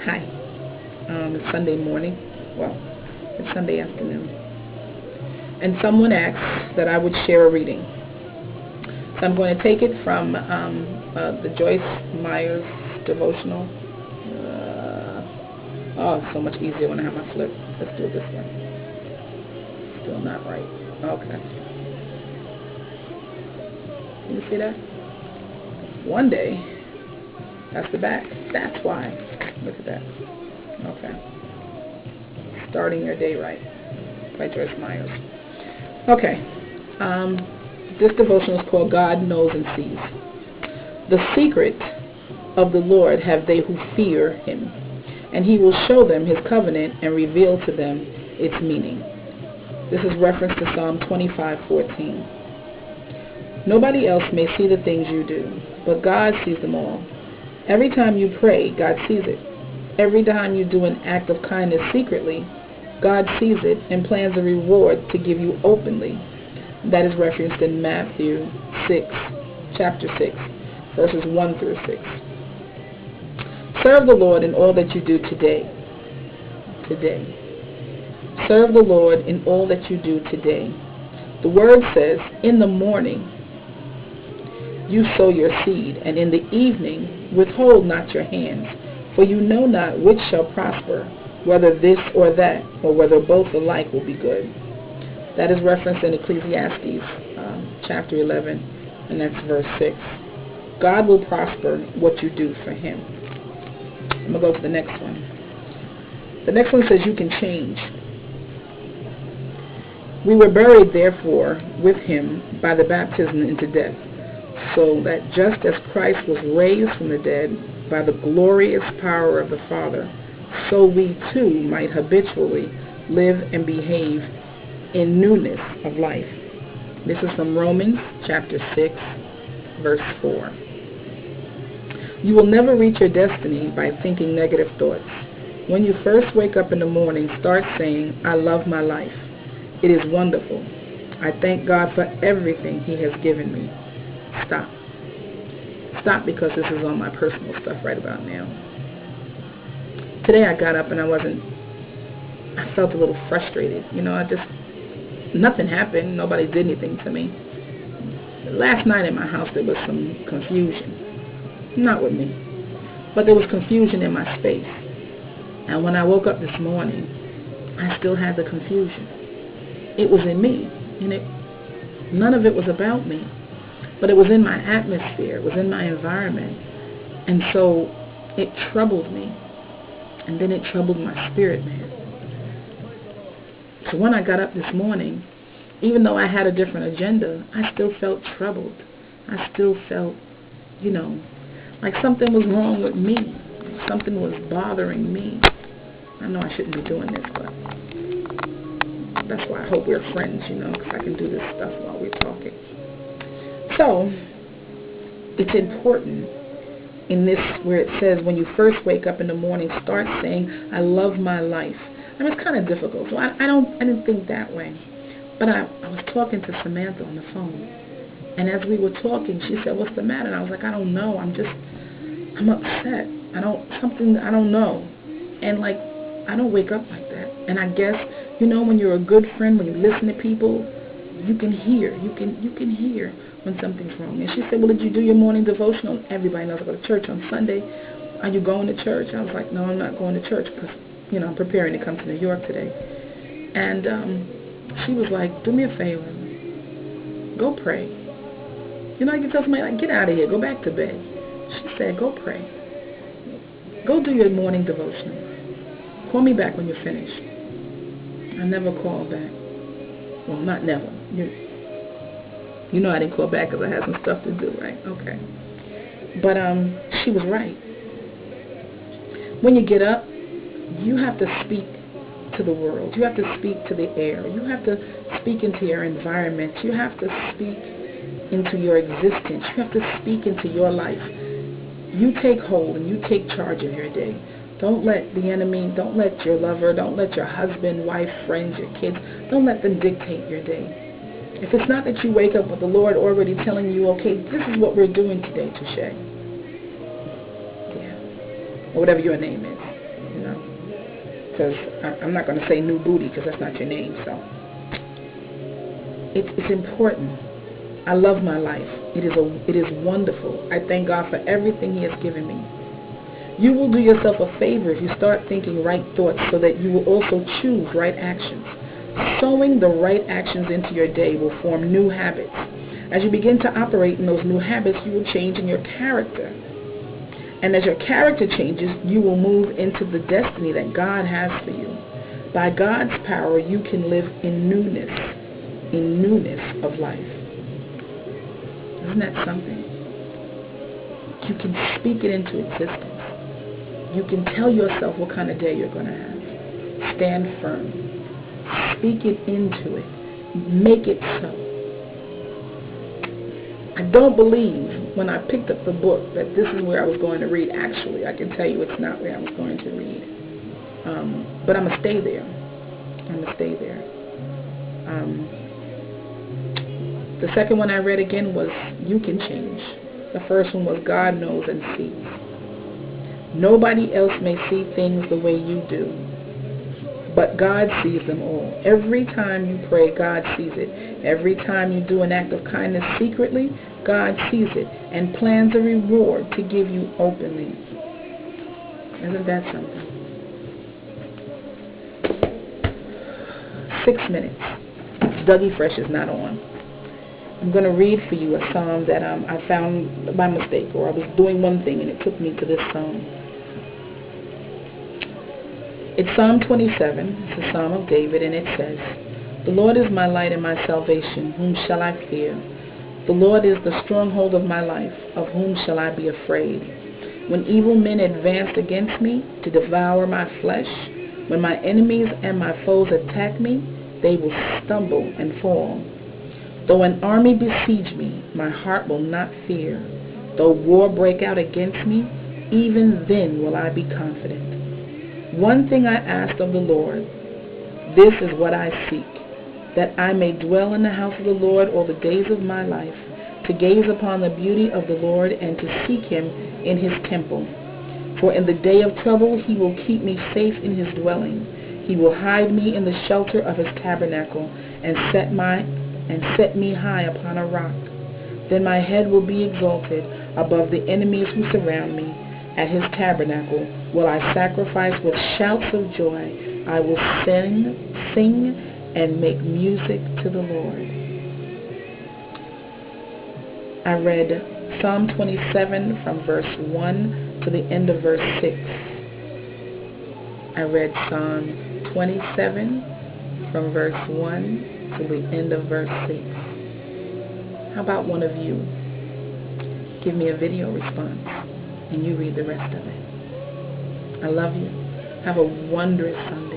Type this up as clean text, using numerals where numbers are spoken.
Hi. It's Sunday morning. Well, it's Sunday afternoon. And someone asked that I would share a reading. So I'm going to take it from the Joyce Meyer's Devotional. It's so much easier when I have my flip. Let's do it this way. Still not right. Okay. Can you see that? One day. That's the back. That's why. Look at that. Okay. Starting your day right. By Joyce Meyer. Okay. This devotion is called God Knows and Sees. The secret of the Lord have they who fear him, and he will show them his covenant and reveal to them its meaning. This is reference to Psalm 25:14. Nobody else may see the things you do, but God sees them all. Every time you pray, God sees it. Every time you do an act of kindness secretly, God sees it and plans a reward to give you openly. That is referenced in Matthew 6, chapter 6, verses 1 through 6. Serve the Lord in all that you do today. Serve the Lord in all that you do today. The word says, in the morning you sow your seed, and in the evening withhold not your hands, for you know not which shall prosper, whether this or that, or whether both alike will be good. That is referenced in Ecclesiastes chapter 11, and that's verse 6. God will prosper what you do for him. I'm going to go to the next one. The next one says you can change. We were buried, therefore, with him by the baptism into death, so that just as Christ was raised from the dead by the glorious power of the Father, so we too might habitually live and behave in newness of life. This is from Romans chapter 6, verse 4. You will never reach your destiny by thinking negative thoughts. When you first wake up in the morning, start saying, I love my life. It is wonderful. I thank God for everything he has given me. Stop. Stop, because this is on my personal stuff right about now. Today I got up and I felt a little frustrated. Nothing happened. Nobody did anything to me. Last night in my house there was some confusion. Not with me, but there was confusion in my space. And when I woke up this morning, I still had the confusion. It was in me, and none of it was about me, but it was in my atmosphere, it was in my environment, and so it troubled me, and then it troubled my spirit, man. So when I got up this morning, even though I had a different agenda, I still felt troubled. I still felt, like something was wrong with me. Something was bothering me. I know I shouldn't be doing this, but that's why I hope we're friends, because I can do this stuff while we're talking. So, it's important in this where it says, when you first wake up in the morning, start saying, I love my life. It's kind of difficult, so I didn't think that way. But I was talking to Samantha on the phone, and as we were talking, she said, what's the matter? And I was like, I don't know. I'm upset. I don't know. And I don't wake up like that. And I guess, when you're a good friend, when you listen to people, you can hear. You can hear when something's wrong. And she said, well, did you do your morning devotional? Everybody knows I go to church on Sunday. Are you going to church? I was like, no, I'm not going to church because, I'm preparing to come to New York today. And she was like, do me a favor. Go pray. I can tell somebody, get out of here. Go back to bed. She said, go pray. Go do your morning devotional. Call me back when you're finished. I never called back. Well, not never. You know I didn't call back because I had some stuff to do, right? Okay. But she was right. When you get up, you have to speak to the world. You have to speak to the air. You have to speak into your environment. You have to speak into your existence. You have to speak into your life. You take hold and you take charge of your day. Don't let the enemy, don't let your lover, don't let your husband, wife, friends, your kids, don't let them dictate your day. If it's not that you wake up with the Lord already telling you, okay, this is what we're doing today, Touche. Yeah. Or whatever your name is. because I'm not going to say new booty because that's not your name. So it's important. I love my life. It is wonderful. I thank God for everything He has given me. You will do yourself a favor if you start thinking right thoughts so that you will also choose right actions. Sowing the right actions into your day will form new habits. As you begin to operate in those new habits, you will change in your character. And as your character changes, you will move into the destiny that God has for you. By God's power, you can live in newness of life. Isn't that something? You can speak it into existence. You can tell yourself what kind of day you're going to have. Stand firm. Speak it into it. Make it so. I don't believe when I picked up the book that this is where I was going to read. Actually, I can tell you it's not where I was going to read. But I'm going to stay there. The second one I read again was You Can Change. The first one was God Knows and Sees. Nobody else may see things the way you do, but God sees them all. Every time you pray, God sees it. Every time you do an act of kindness secretly, God sees it and plans a reward to give you openly. Isn't that something? 6 minutes. Dougie Fresh is not on. I'm going to read for you a psalm that I found by mistake, or I was doing one thing and it took me to this psalm. It's Psalm 27. It's a psalm of David, and it says, The Lord is my light and my salvation. Whom shall I fear? The Lord is the stronghold of my life. Of whom shall I be afraid? When evil men advanced against me to devour my flesh, when my enemies and my foes attack me, they will stumble and fall. Though an army besiege me, my heart will not fear. Though war break out against me, even then will I be confident. One thing I asked of the Lord, this is what I seek, that I may dwell in the house of the Lord all the days of my life, to gaze upon the beauty of the Lord and to seek Him in His temple. For in the day of trouble He will keep me safe in His dwelling. He will hide me in the shelter of His tabernacle and set me high upon a rock. Then my head will be exalted above the enemies who surround me. At His tabernacle will I sacrifice with shouts of joy. I will sing and make music to the Lord. I read Psalm 27 from verse 1 to the end of verse 6. I read Psalm 27 from verse 1 to the end of verse 6. How about one of you give me a video response and you read the rest of it? I love you. Have a wondrous Sunday.